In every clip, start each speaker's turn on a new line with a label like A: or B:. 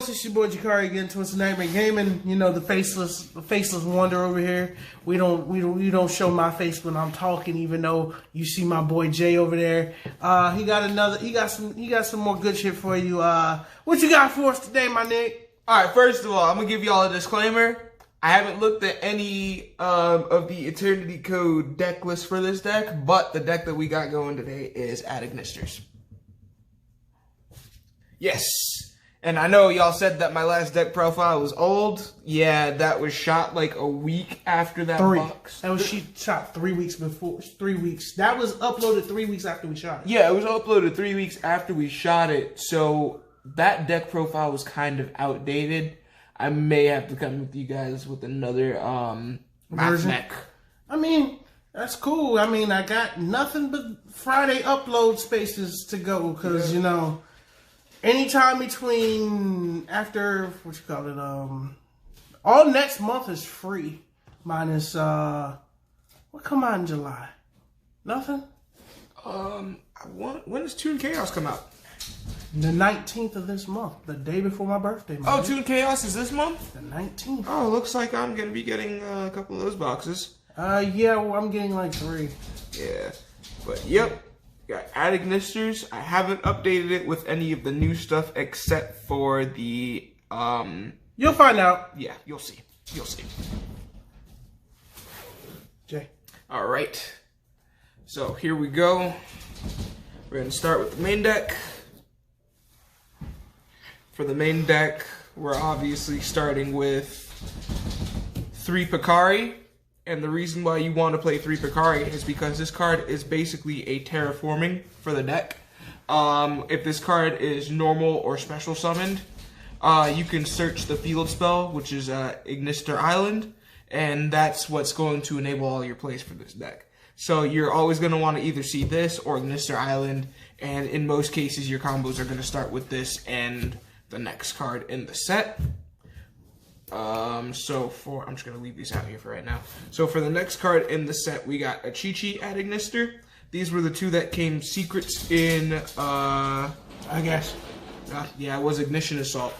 A: It's your boy Jakari again, Twisted Nightmare Gaming. You know, the faceless wonder over here. We don't show my face when I'm talking, even though you see my boy Jay over there. He got some more good shit for you. What you got for us today, my nigga?
B: Alright, first of all, I'm gonna give y'all a disclaimer. I haven't looked at any of the Eternity Code deck list for this deck, but the deck that we got going today is Adignisters. Yes. And I know y'all said that my last deck profile was old. Yeah, that was shot like a week after that box.
A: That was shot 3 weeks before. 3 weeks. That was uploaded 3 weeks after we shot it.
B: Yeah, it was uploaded 3 weeks after we shot it. So that deck profile was kind of outdated. I may have to come with you guys with another
A: version.
B: deck.
A: I mean, that's cool. I mean, I got nothing but Friday upload spaces to go because you know. Anytime between after what you call it, all next month is free, minus what come out in July? Nothing.
B: When does Toon Chaos come out?
A: The 19th of this month, the day before my birthday.
B: Oh, Toon Chaos is this month?
A: The 19th.
B: Oh, looks like I'm gonna be getting a couple of those boxes.
A: Yeah, well, I'm getting like 3.
B: Yeah, but yep. Got Adignisters. I haven't updated it with any of the new stuff except for the
A: You'll find out.
B: Yeah, you'll see. You'll see.
A: Jay.
B: Alright. So here we go. We're gonna start with the main deck. For the main deck, we're obviously starting with 3 Picari. And the reason why you want to play 3 Picari is because this card is basically a terraforming for the deck. If this card is normal or special summoned, you can search the field spell, which is Ignister Island, and that's what's going to enable all your plays for this deck. So you're always going to want to either see this or Ignister Island, and in most cases your combos are going to start with this and the next card in the set. I'm just gonna leave these out here for right now. So for the next card in the set, we got a Chi-Chi Adignister. These were the 2 that came secrets in,
A: I guess.
B: Yeah, it was Ignition Assault.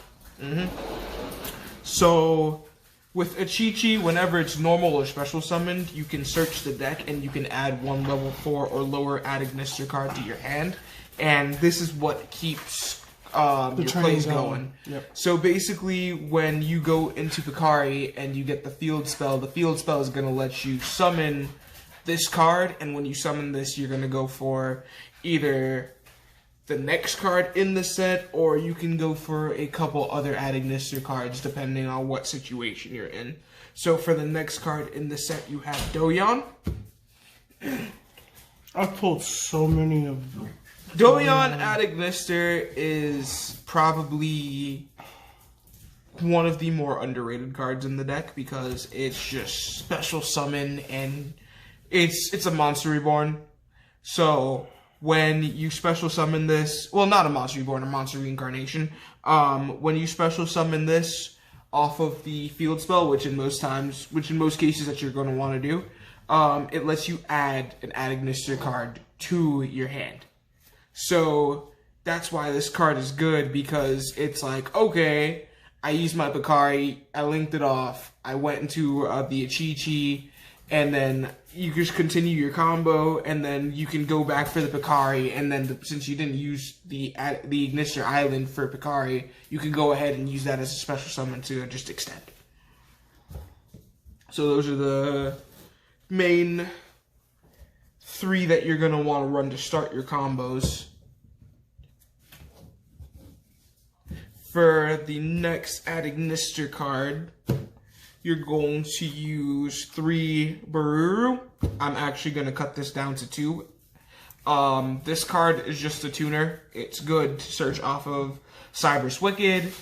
B: So with a Chi-Chi, whenever it's normal or special summoned, you can search the deck and you can add 1 level 4 or lower Adignister card to your hand. And this is what keeps your plays going.
A: Yep.
B: So basically, when you go into Picari and you get the field spell is going to let you summon this card, and when you summon this, you're going to go for either the next card in the set, or you can go for a couple other Adignister cards, depending on what situation you're in. So for the next card in the set, you have Doyon.
A: I've pulled so many of them.
B: Doyon Adignister is probably one of the more underrated cards in the deck because it's just special summon and it's a monster reborn. So when you special summon this, well, not a monster reborn, a monster reincarnation. When you special summon this off of the field spell, which in most cases that you're going to want to do, it lets you add an Adignister card to your hand. So that's why this card is good, because it's like, okay, I used my Picari, I linked it off, I went into the Chi-Chi, and then you just continue your combo, and then you can go back for the Picari, and then since you didn't use the Ignister Island for Picari, you can go ahead and use that as a special summon to just extend. So those are the main 3 that you're going to want to run to start your combos. For the next Adignister card, you're going to use 3 Baruru. I'm actually going to cut this down to 2. This card is just a tuner. It's good to search off of Osiris Wicked.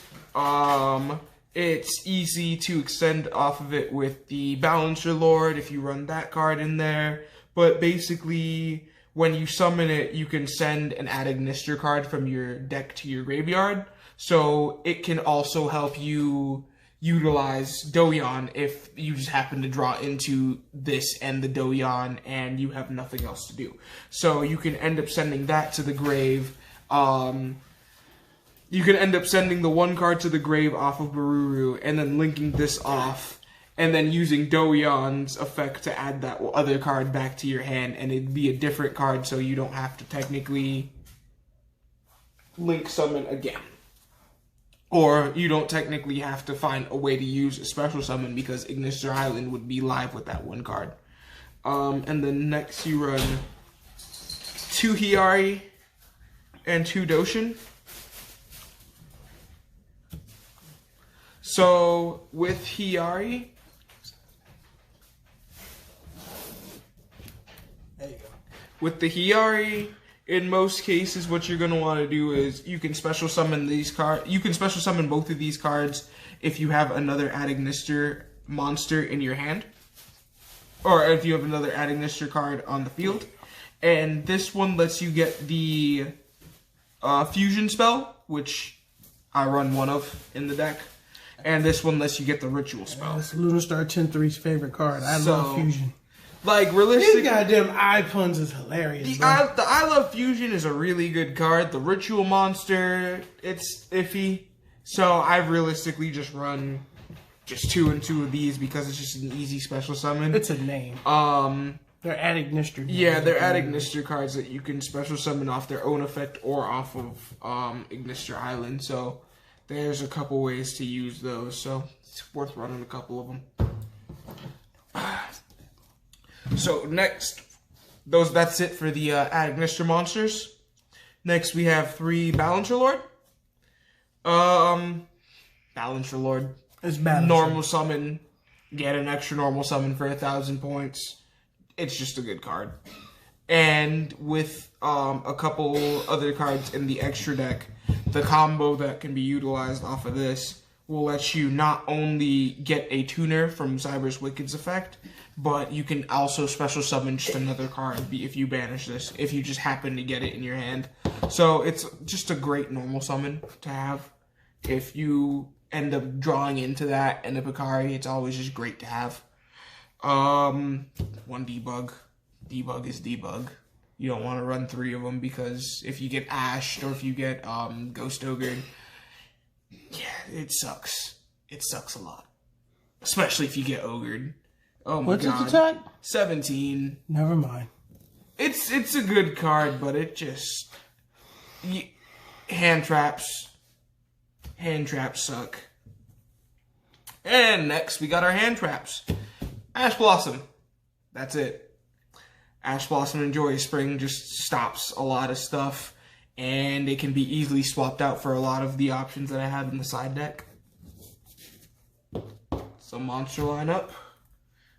B: It's easy to extend off of it with the Balancer Lord if you run that card in there. But basically, when you summon it, you can send an Adignister card from your deck to your graveyard. So it can also help you utilize Doyon if you just happen to draw into this and the Doyon and you have nothing else to do. So you can end up sending that to the grave you can end up sending the one card to the grave off of Baruru, and then linking this off, and then using Do-Yon's effect to add that other card back to your hand, and it'd be a different card, so you don't have to technically link summon again. Or you don't technically have to find a way to use a special summon because Ignister Island would be live with that one card. And then next you run 2 Hiyari and 2 Doshin. So with Hiyari,
A: there you go.
B: With the Hiyari, in most cases, what you're going to want to do is you can special summon these cards. You can special summon both of these cards if you have another Adignister monster in your hand, or if you have another Adignister card on the field. And this one lets you get the fusion spell, which I run one of in the deck. And this one lets you get the ritual spell.
A: That's Lunarstar 10-3's favorite card. I love fusion.
B: Like, realistically,
A: these goddamn eye puns is hilarious.
B: The I Love Fusion is a really good card. The Ritual Monster, it's iffy. So I've realistically just run just 2 and 2 of these because it's just an easy special summon.
A: It's a name. They're Adignister.
B: Yeah, they're Adignister cards that you can special summon off their own effect or off of Ignister Island. So there's a couple ways to use those. So it's worth running a couple of them. So next, that's it for the Adignister monsters. Next we have 3 Balancer Lord. Balancer Lord.
A: It's Balancer.
B: Normal summon. Get an extra normal summon for 1,000 points. It's just a good card. And with a couple other cards in the extra deck, the combo that can be utilized off of this will let you not only get a tuner from Osiris Wicked's effect, but you can also special summon just another card if you banish this, if you just happen to get it in your hand. So it's just a great normal summon to have. If you end up drawing into that and a Picari, it's always just great to have. One debug. Debug is debug. You don't want to run 3 of them because if you get ashed or if you get Ghost Ogred, yeah, it sucks. It sucks a lot. Especially if you get Ogred. Oh my god.
A: What's its attack?
B: 17.
A: Never mind.
B: It's a good card, but it just... Hand traps. Hand traps suck. And next, we got our hand traps. Ash Blossom. That's it. Ash Blossom and Joy Spring just stops a lot of stuff, and it can be easily swapped out for a lot of the options that I have in the side deck. Some monster lineup.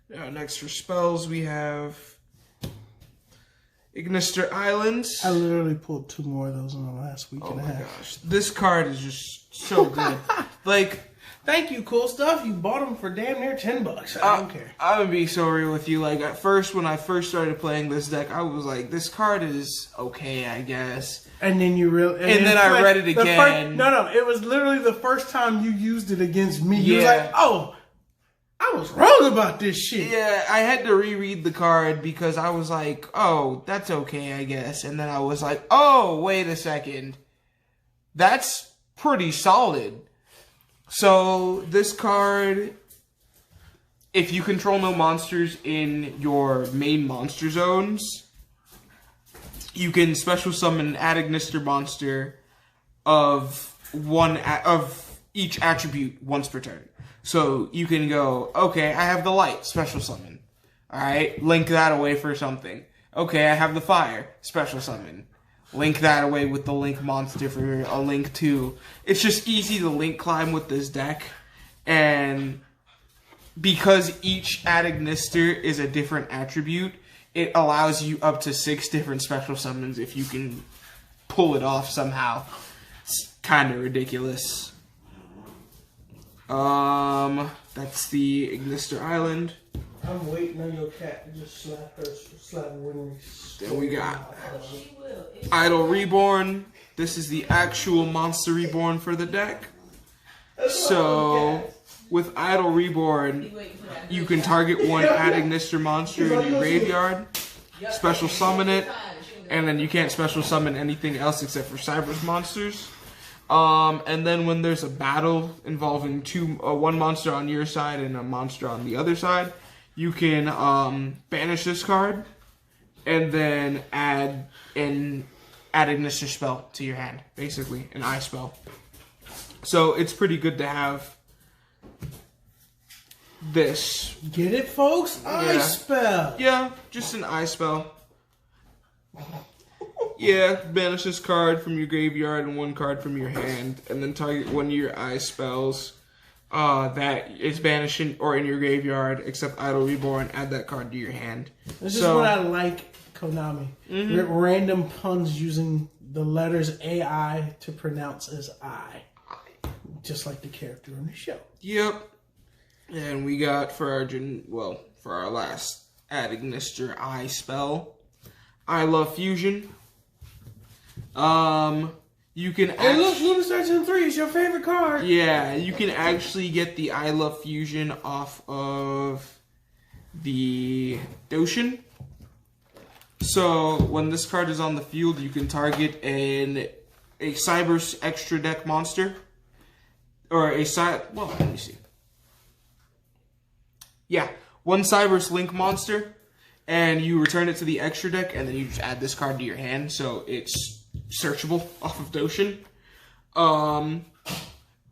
B: Now, next for spells, we have Ignister Island.
A: I literally pulled 2 more of those in the last week and a half.
B: Oh my gosh. This card is just so good. Like,
A: thank you, cool stuff. You bought them for damn near $10. I don't care.
B: I'm gonna be so real with you. Like, at first, when I first started playing this deck, I was like, this card is okay, I guess.
A: And then you really...
B: And then I read it again.
A: No, it was literally the first time you used it against me.
B: Yeah.
A: You was like, oh, I was wrong about this shit.
B: Yeah, I had to reread the card because I was like, oh, that's okay, I guess. And then I was like, oh, wait a second. That's pretty solid. So, this card, if you control no monsters in your main monster zones, you can special summon an Adignister monster of each attribute once per turn. So, you can go, okay, I have the light, special summon. Alright, link that away for something. Okay, I have the fire, special summon. Link that away with the link monster for a link 2. It's just easy to link climb with this deck. And because each Adignister is a different attribute, it allows you up to 6 different special summons if you can pull it off somehow. It's kind of ridiculous. That's the Ignister Island.
A: I'm waiting on your cat to just slap Winry.
B: Then we got Idol Reborn. This is the actual monster reborn for the deck. So, with Idol Reborn, you can target one Adignister monster in your graveyard, special summon it, and then you can't special summon anything else except for Cyber's monsters. And then when there's a battle involving one monster on your side and a monster on the other side, you can banish this card and then add an Ignister spell to your hand, basically an eye spell. So it's pretty good to have this.
A: Get it, folks? Eye spell.
B: Yeah, just an eye spell. Yeah, banish this card from your graveyard and one card from your hand, and then target one of your eye spells that is banishing or in your graveyard, except Idle Reborn. Add that card to your hand.
A: This is what I like, Konami. Random puns using the letters AI to pronounce as I, just like the character in the show.
B: Yep. And we got for our last Ad Ignister eye spell, I Love Fusion. You can
A: Hey, look, Lunar Searching 3 is your favorite card.
B: Yeah, you can actually get the I Love Fusion off of the Doshin. So when this card is on the field, you can target a Cyber's extra deck monster. Or let me see. Yeah, one Cyber's Link monster, and you return it to the extra deck, and then you just add this card to your hand, so it's searchable off of Doshin.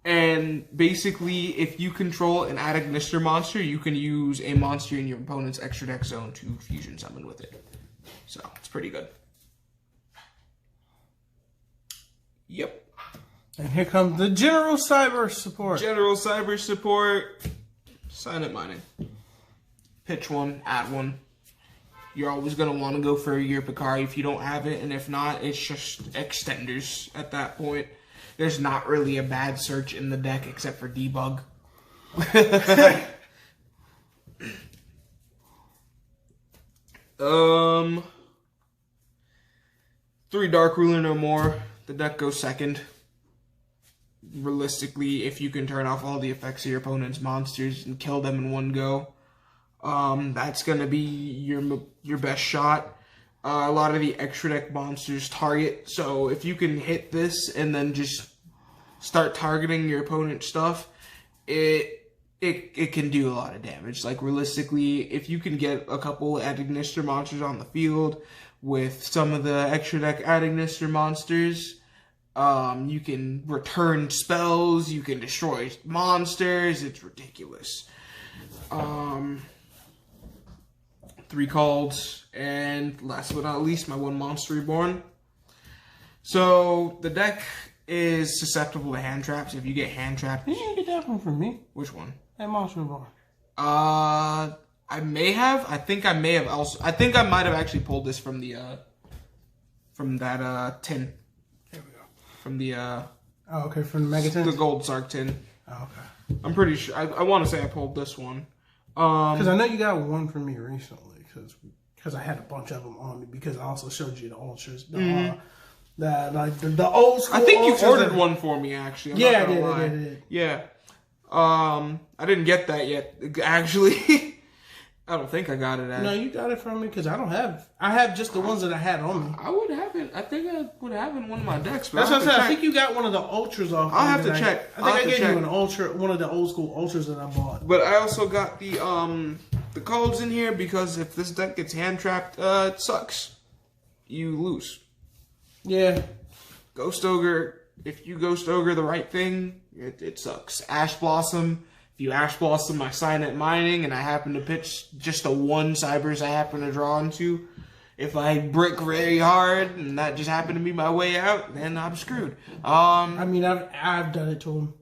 B: And basically, if you control an Ad Ignister monster, you can use a monster in your opponent's extra deck zone to fusion summon with it. So, it's pretty good. Yep.
A: And here comes the General Cyber Support.
B: General Cyber Support. Silent Mining. Pitch one, add one. You're always going to want to go for your Picari if you don't have it, and if not, it's just extenders at that point. There's not really a bad search in the deck except for debug. 3 Dark Ruler, no more. The deck goes second. Realistically, if you can turn off all the effects of your opponent's monsters and kill them in one go, that's going to be your best shot. A lot of the extra deck monsters target, so if you can hit this and then just start targeting your opponent's stuff, it can do a lot of damage. Like, realistically, if you can get a couple Ad Ignister monsters on the field with some of the extra deck Ad Ignister monsters, you can return spells, you can destroy monsters, it's ridiculous. 3 calls, and last but not least, my one monster Reborn. So, the deck is susceptible to hand traps. If you get hand trapped...
A: You didn't get that one from me.
B: Which one?
A: That monster Reborn.
B: I may have. I think I may have also... I think I might have actually pulled this from the, from that, tin.
A: There we go.
B: From the,
A: Oh, okay, from the Mega Tin?
B: The Gold Sark tin.
A: Oh, okay.
B: I'm pretty sure... I want to say I pulled this one.
A: Because I know you got one from me recently. Because I had a bunch of them on me. Because I also showed you the ultras. The old school.
B: I think you ordered
A: that,
B: one for me, actually.
A: Yeah, I did.
B: Yeah. I didn't get that yet, actually. I don't think I got it.
A: No, you got it from me because I don't have. I have just the ones that I had on me.
B: I would have it. I think I would have it in one of my decks. But
A: that's what I said. I think you got one of the ultras off.
B: I'll have to check.
A: I think I gave you an ultra, one of the old school ultras that I bought.
B: But I also got the codes in here because if this deck gets hand trapped, it sucks. You lose.
A: Yeah.
B: Ghost Ogre. If you Ghost Ogre the right thing, it sucks. Ash Blossom. If you Ash Blossom my Silent Mining and I happen to pitch just the one Cybers I happen to draw into, if I brick very hard and that just happened to be my way out, then I'm screwed.
A: I mean, I've done it to him.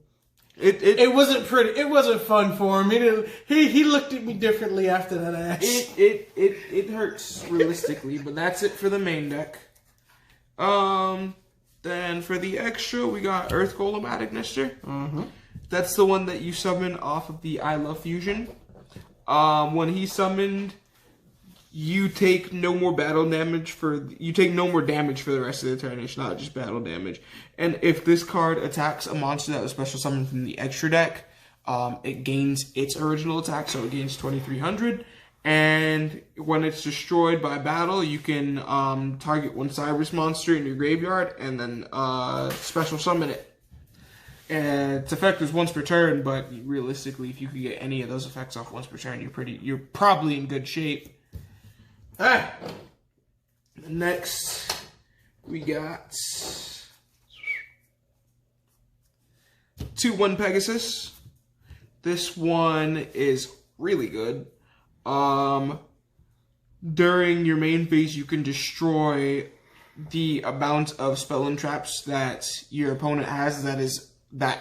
B: It
A: wasn't pretty. It wasn't fun for him. He looked at me differently after that Ash.
B: It hurts realistically, but that's it for the main deck. Then for the extra, we got Earth Golem Ad Ignister.
A: Mm-hmm.
B: That's the one that you summon off of the I Love Fusion. When he's summoned, you take no more damage for the rest of the turn. It's not just battle damage. And if this card attacks a monster that was special summoned from the extra deck, it gains its original attack, so it gains 2,300. And when it's destroyed by battle, you can target one Cybers monster in your graveyard and then special summon it. And its effect is once per turn, but realistically, if you could get any of those effects off once per turn, you're probably in good shape. Alright. Next, we got 2/1 Pegasus. This one is really good. During your main phase, you can destroy the amount of spell and traps that your opponent has that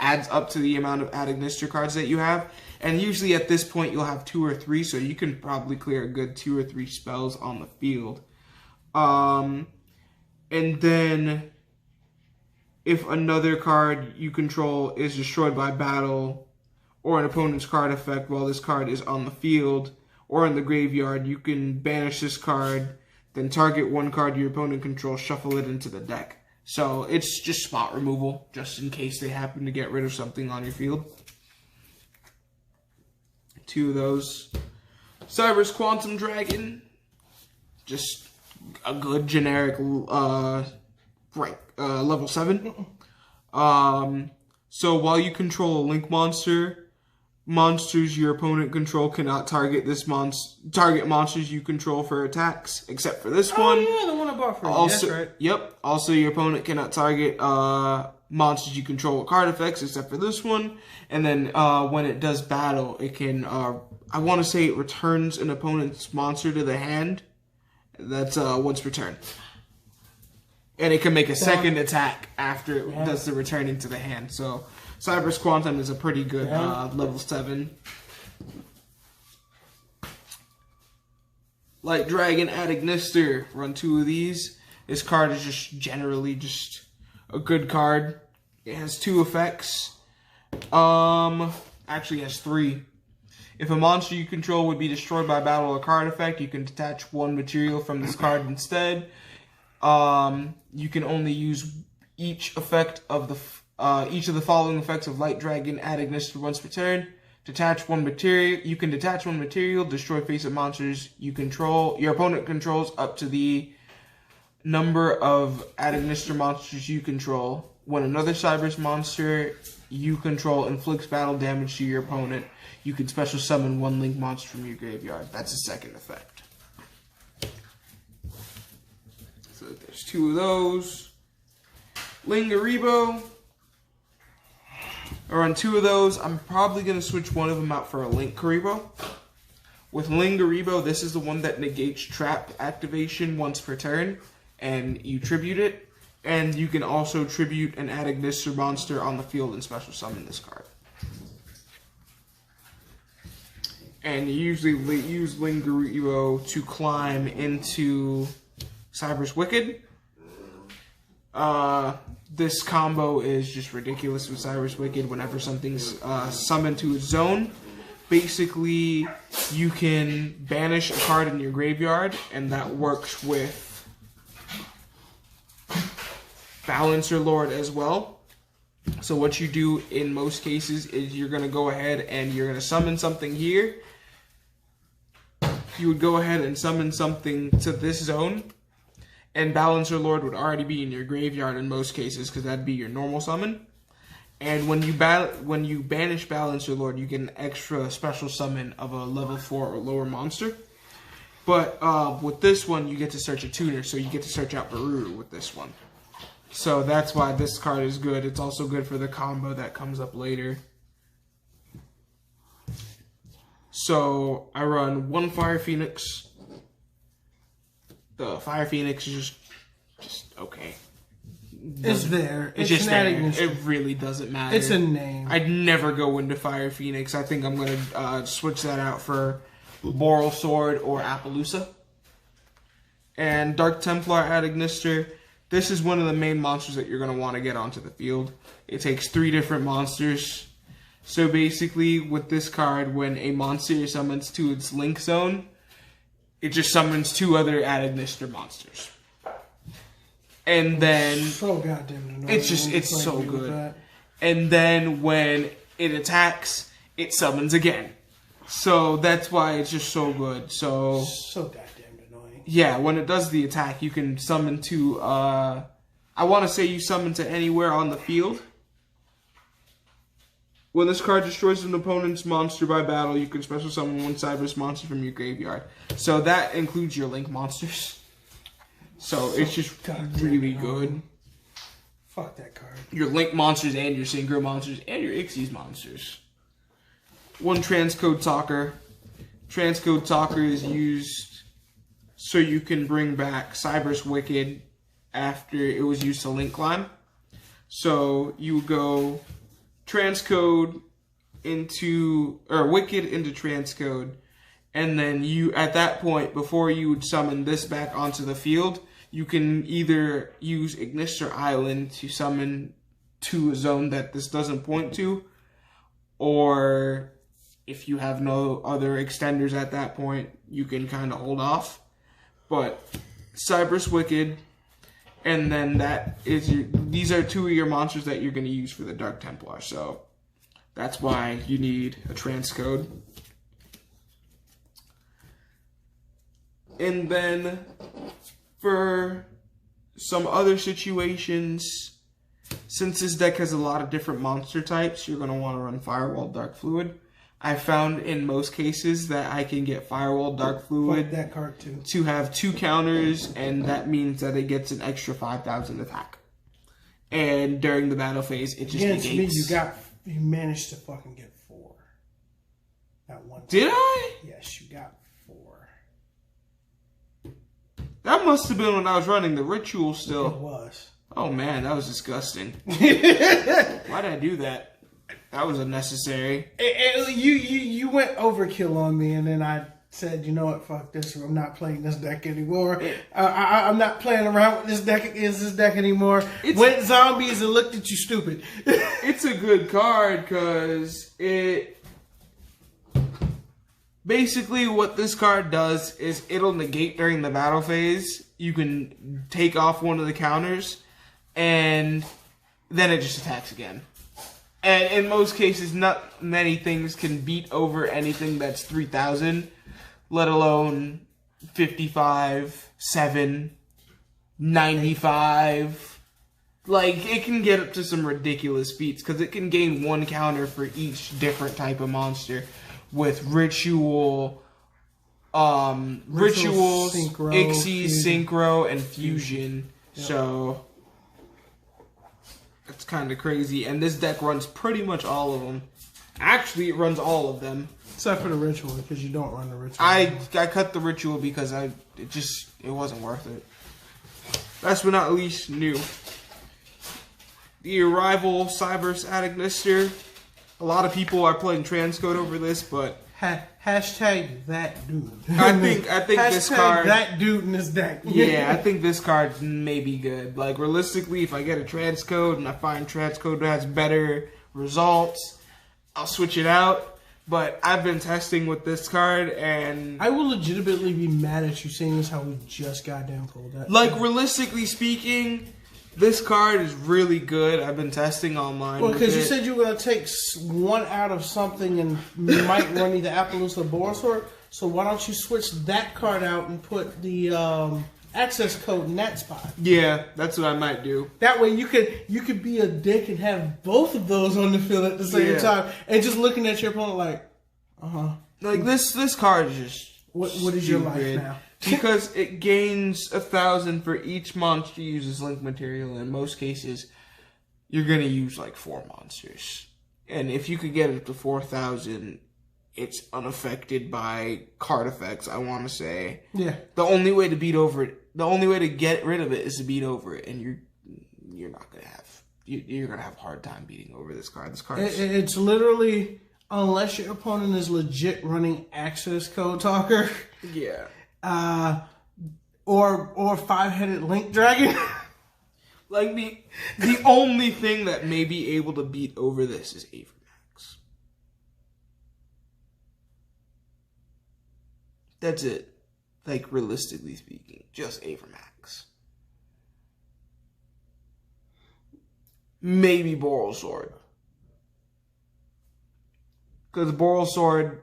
B: adds up to the amount of Adagnister cards that you have. And usually at this point, you'll have 2 or 3, so you can probably clear a good 2 or 3 spells on the field. And then if another card you control is destroyed by battle or an opponent's card effect while this card is on the field or in the graveyard, you can banish this card, then target one card your opponent controls, shuffle it into the deck. So it's just spot removal, just in case they happen to get rid of something on your field. 2 of those. Osiris Quantum Dragon, just a good generic level 7. So while you control a link monster, monsters your opponent control cannot target target monsters you control for attacks, except for this one.
A: Oh yeah, the one I bought for you.
B: Also,
A: that's right.
B: Yep. Also, your opponent cannot target monsters you control with card effects, except for this one. And then when it does battle, it can. I want to say it returns an opponent's monster to the hand. That's once per turn. And it can make a second attack after it does the returning to the hand. So Osiris Quantum is a pretty good level 7. Light Dragon Adagnister. Run 2 of these. This card is just generally just a good card. It has 2 effects. Actually it has 3. If a monster you control would be destroyed by battle or card effect, you can detach 1 material from this card instead. You can only use each of the following effects of Light Dragon Adagnister once per turn. Detach 1 material. You can detach 1 material, destroy face-up monsters you control. Your opponent controls up to the number of Adagnister monsters you control. When another Osiris monster you control inflicts battle damage to your opponent, you can special summon 1 link monster from your graveyard. That's a second effect. So there's 2 of those. Lingaribo. Or on 2 of those, I'm probably going to switch one of them out for a Link Karibo. With Lingaribo, this is the one that negates trap activation once per turn, and you tribute it. And you can also tribute an Adagnister monster on the field and special summon this card. And you usually use Lingaribo to climb into Osiris Wicked. This combo is just ridiculous with Osiris Wicked. Whenever something's summoned to its zone, basically you can banish a card in your graveyard, and that works with Balancer Lord as well. So what you do in most cases is you're going to go ahead and you're going to summon something here. You would go ahead and summon something to this zone, and Balancer Lord would already be in your graveyard in most cases because that'd be your normal summon. And when you banish Balancer Lord, you get an extra special summon of a level 4 or lower monster. But with this one, you get to search a tuner, so you get to search out Baruru with this one. So that's why this card is good. It's also good for the combo that comes up later. So I run 1 Fire Phoenix. The Fire Phoenix is just okay.
A: It's there.
B: It's just there. It really doesn't matter.
A: It's a name.
B: I'd never go into Fire Phoenix. I think I'm going to switch that out for Boral Sword or Appaloosa. And Dark Templar Adagnister. This is one of the main monsters that you're going to want to get onto the field. It takes 3 different monsters. So basically, with this card, when a monster summons to its link zone, it just summons 2 other Adagnister monsters. And then
A: so goddamn annoying.
B: It's so good. And then when it attacks, it summons again. So that's why it's just so good. So
A: goddamn annoying.
B: Yeah, when it does the attack, you can summon to I want to say you summon to anywhere on the field. When this card destroys an opponent's monster by battle, you can special summon one Cybers monster from your graveyard. So that includes your Link monsters. So it's just really good.
A: Fuck that card.
B: Your Link monsters and your Synchro monsters and your Ixies monsters. One Transcode Talker. Transcode Talker is used so you can bring back Osiris Wicked after it was used to Link Climb. So you go Transcode into, or Wicked into Transcode, and then you, at that point, before you would summon this back onto the field, you can either use Ignister Island to summon to a zone that this doesn't point to, or if you have no other extenders at that point, you can kind of hold off. But Osiris Wicked, and then that is these are two of your monsters that you're going to use for the Dark Templar. So that's why you need a transcode. And then for some other situations, since this deck has a lot of different monster types, you're going to want to run Firewall Dark Fluid. I found in most cases that I can get Firewall Dark Fluid
A: that card too.
B: To have 2 counters, and that means that it gets an extra 5,000 attack. And during the battle phase, it just
A: Against
B: negates.
A: me, you managed to fucking get 4. That one time.
B: Did I?
A: Yes, you got 4.
B: That must have been when I was running the ritual still.
A: It was.
B: Oh man, that was disgusting. Why did I do that? That was unnecessary.
A: You went overkill on me, and then I said, you know what, fuck this. I'm not playing this deck anymore. I'm not playing around with this deck anymore. Went zombies and looked at you stupid.
B: It's a good card because it... Basically, what this card does is it'll negate during the battle phase. You can take off one of the counters, and then it just attacks again. And in most cases, not many things can beat over anything that's 3,000, let alone 55, 7, 95. Like, it can get up to some ridiculous feats, because it can gain 1 counter for each different type of monster. With Ritual, Rituals, Ixies, Synchro, and Fusion. Yep. So, it's kind of crazy. And this deck runs pretty much all of them. Actually, it runs all of them.
A: Except for the Ritual, because you don't run the Ritual.
B: I cut the Ritual because it wasn't worth it. Last but not least, new. The Arrival Cybers Ignister. A lot of people are playing Transcode over this, but
A: hashtag that dude.
B: I think this card,
A: that dude in this deck.
B: Yeah, I think this card may be good. Like, realistically, if I get a Transcode and I find Transcode has better results, I'll switch it out. But I've been testing with this card, and
A: I will legitimately be mad at you saying this how we just goddamn pulled that.
B: Like, realistically speaking, this card is really good. I've been testing online.
A: Well, because you said you were going to take 1 out of something and you might run either Appaloosa or Borisword. So why don't you switch that card out and put the access code in that spot?
B: Yeah, that's what I might do.
A: That way you could be a dick and have both of those on the field at the same time, and just looking at your opponent like,
B: Like this card is just
A: what is your life now?
B: Because it gains 1,000 for each monster uses link material. In most cases, you're gonna use like 4 monsters, and if you could get it to 4,000, it's unaffected by card effects. I want to say,
A: yeah.
B: The only way to beat over it, the only way to get rid of it, is to beat over it, and you're not gonna have you're gonna have a hard time beating over this card. This card,
A: it's literally, unless your opponent is legit running access code talker.
B: Yeah.
A: Or 5-headed Link Dragon.
B: Like, the only thing that may be able to beat over this is Avermax. That's it. Like, realistically speaking, just Avermax. Maybe Boral Sword. Because Boral Sword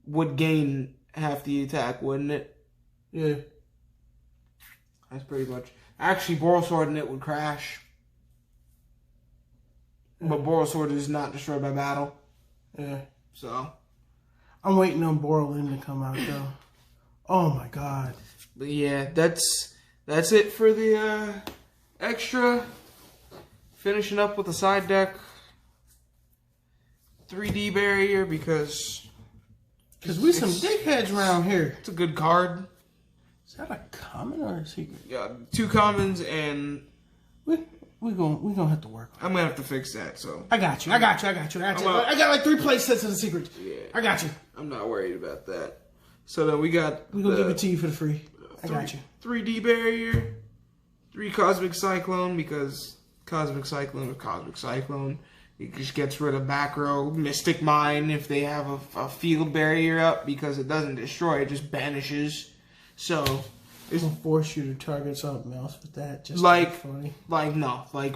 B: would gain half the attack, wouldn't it?
A: Yeah.
B: That's pretty much. Actually, Boral Sword and it would crash. But Boral Sword is not destroyed by battle.
A: Yeah.
B: So
A: I'm waiting on Borland to come out though. Oh my god.
B: but yeah, that's it for the extra. Finishing up with a side deck 3D barrier because
A: we some dickheads around here.
B: it's a good card.
A: Is that a common or a secret?
B: Yeah, 2 commons and
A: We gonna have to work on it.
B: I'm gonna have to fix that. So
A: I got you. I got like 3 play sets of the secret.
B: Yeah.
A: I got you.
B: I'm not worried about that. So then we got
A: We gonna give it to you for the free. I got you.
B: 3D barrier, 3 Cosmic Cyclone because Cosmic Cyclone with Cosmic Cyclone. It just gets rid of back row Mystic Mine if they have a field barrier up because it doesn't destroy, it just banishes. So
A: It's gonna force you to target something else with that. Just
B: funny.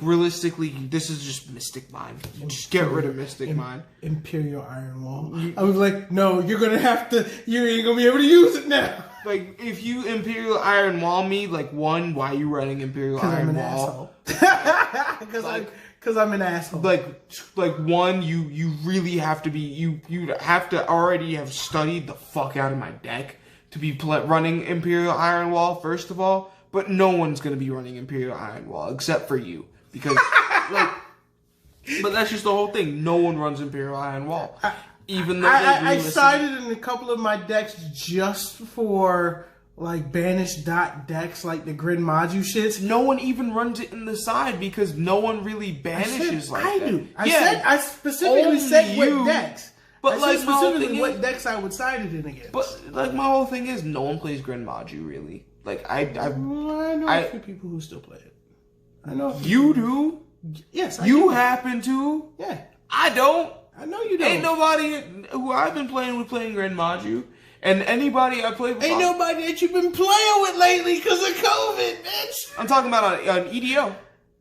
B: Realistically, this is just Mystic Mine. You just get rid of Mystic Mine.
A: Imperial Iron Wall. I was like, no, you're gonna have to. You ain't gonna be able to use it now.
B: Like, if you Imperial Iron Wall me, like, one, why are you running Imperial Iron Wall?
A: Because I'm an asshole.
B: Like one, you really have to be, you have to already have studied the fuck out of my deck to be running Imperial Iron Wall, first of all. But no one's going to be running Imperial Iron Wall, except for you. Because, but that's just the whole thing. No one runs Imperial Iron Wall. Even though
A: I sided in a couple of my decks just for banished dot decks, like the grid module shits.
B: No one even runs it in the side because no one really banishes that.
A: I do. I specifically said what decks.
B: But
A: specifically what decks I would side it in against.
B: But my whole thing is no one plays Grid Module really. I
A: know a few people who still play it. I know
B: you do.
A: Yes, I
B: you
A: do.
B: happen to.
A: Yeah,
B: I don't.
A: I know you don't.
B: Ain't nobody who I've been playing with playing Grid Module, and anybody I played with.
A: Ain't nobody that you've been playing with lately because of COVID, bitch.
B: I'm talking about on EDO,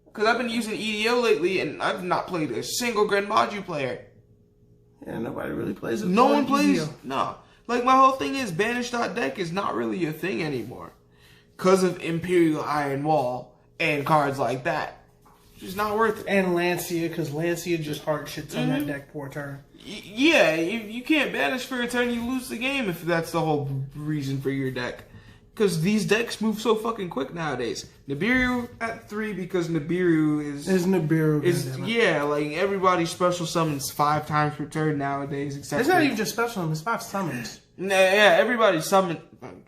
B: because I've been using EDO lately, and I've not played a single Grid Module player.
A: Yeah, nobody really plays it.
B: No one plays. No. My whole thing is Banish.deck is not really a thing anymore. Because of Imperial Iron Wall and cards like that. It's just not worth it.
A: And Lancia, because Lancia just hard shits on that deck poor turn.
B: Yeah, if you can't banish for a turn, you lose the game if that's the whole reason for your deck. Because these decks move so fucking quick nowadays. Nibiru at 3 because Nibiru is
A: Nibiru.
B: Everybody special summons 5 times per turn nowadays. Except
A: it's not even just special summons, 5 summons.
B: Yeah, everybody summon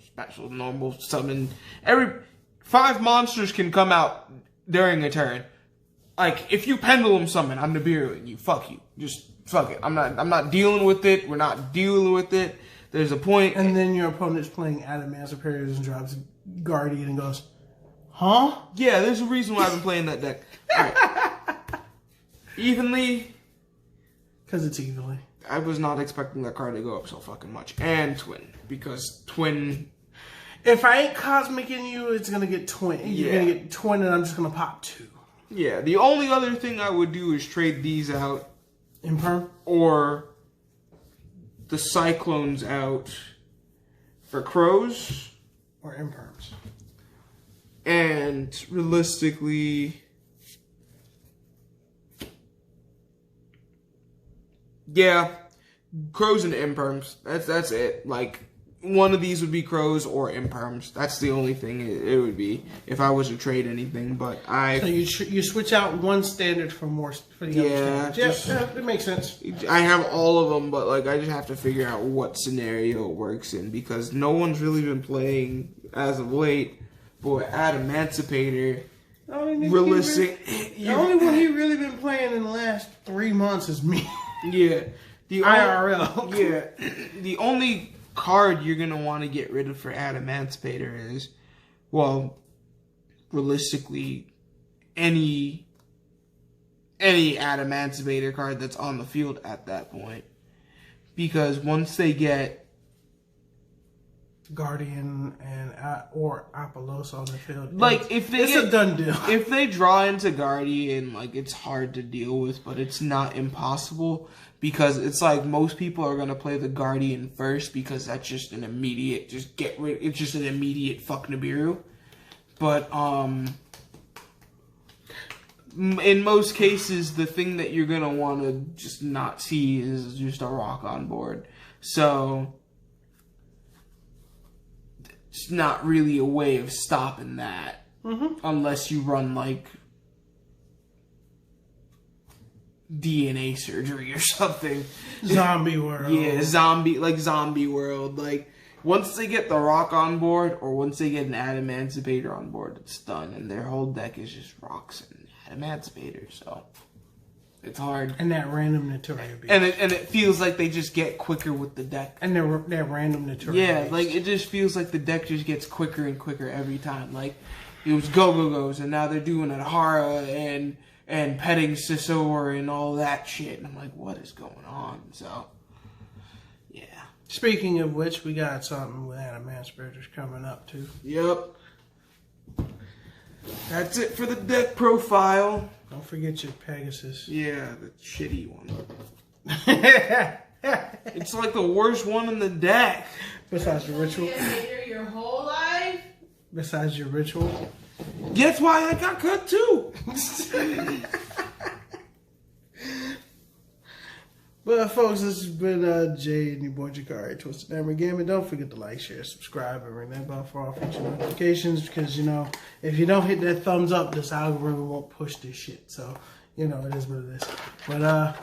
B: special, normal summon. 5 monsters can come out during a turn. If you pendulum summon, I'm Nibiru and you. Fuck you. Just fuck it. I'm not dealing with it. We're not dealing with it. There's a point.
A: And then your opponent's playing Adamant Superiors and drops Guardian and goes, huh?
B: Yeah, there's a reason why I've been playing that deck. Alright. Evenly.
A: Because it's evenly.
B: I was not expecting that card to go up so fucking much. And Twin. Because Twin.
A: If I ain't cosmicing you, it's going to get Twin. You're going to get Twin and I'm just going to pop 2.
B: Yeah, the only other thing I would do is trade these out.
A: Imperm?
B: Or the Cyclones out for Crows.
A: Or Imperms.
B: And realistically, yeah, Crows and Imperms. That's it. One of these would be Crows or Imperms. That's the only thing it would be if I was to trade anything. But
A: so you switch out one standard for the other standards. Yeah, it makes sense.
B: I have all of them, but I just have to figure out what scenario it works in because no one's really been playing as of late. Boy, Emancipator.
A: The only one he really been playing in the last 3 months is me.
B: Yeah, the
A: IRL.
B: Yeah, the only card you're gonna want to get rid of for Emancipator is, well, realistically, any Emancipator card that's on the field at that point, because once they get
A: Guardian and or Apollos on the field,
B: it's
A: a done deal.
B: If they draw into Guardian, it's hard to deal with, but it's not impossible. Because it's most people are gonna play the Guardian first because that's just an immediate, it's just an immediate fuck Nibiru. But in most cases, the thing that you're gonna want to just not see is just a rock on board. So it's not really a way of stopping that, unless you run like DNA surgery or something.
A: Zombie World.
B: Yeah, zombie world. Like, once they get the rock on board, or once they get an Adamantipator on board, it's done, and their whole deck is just rocks and Adamantipator, so it's hard.
A: And that random Naturia beast.
B: And it feels like they just get quicker with the deck.
A: And that random Naturia
B: Yeah,
A: beast.
B: like, it just feels like the deck just gets quicker and quicker every time. Like, it was Go-Go-Go's, and now they're doing Adhara and petting Sisor and all that shit. And I'm like, what is going on? So, yeah.
A: Speaking of which, we got something with Adamantipator's coming up, too.
B: Yep. That's it for the deck profile.
A: Don't forget your Pegasus.
B: Yeah, the shitty one. It's like the worst one in the deck.
A: Besides your ritual.
C: Your whole life?
A: Besides your ritual.
B: That's why I got cut too.
A: But folks, this has been Jay and your boy Jakari, Twisted Hammer Gaming. Don't forget to like, share, subscribe, and ring that bell for all future notifications. Because, you know, if you don't hit that thumbs up, this algorithm won't push this shit. So, you know, it is what it is. But,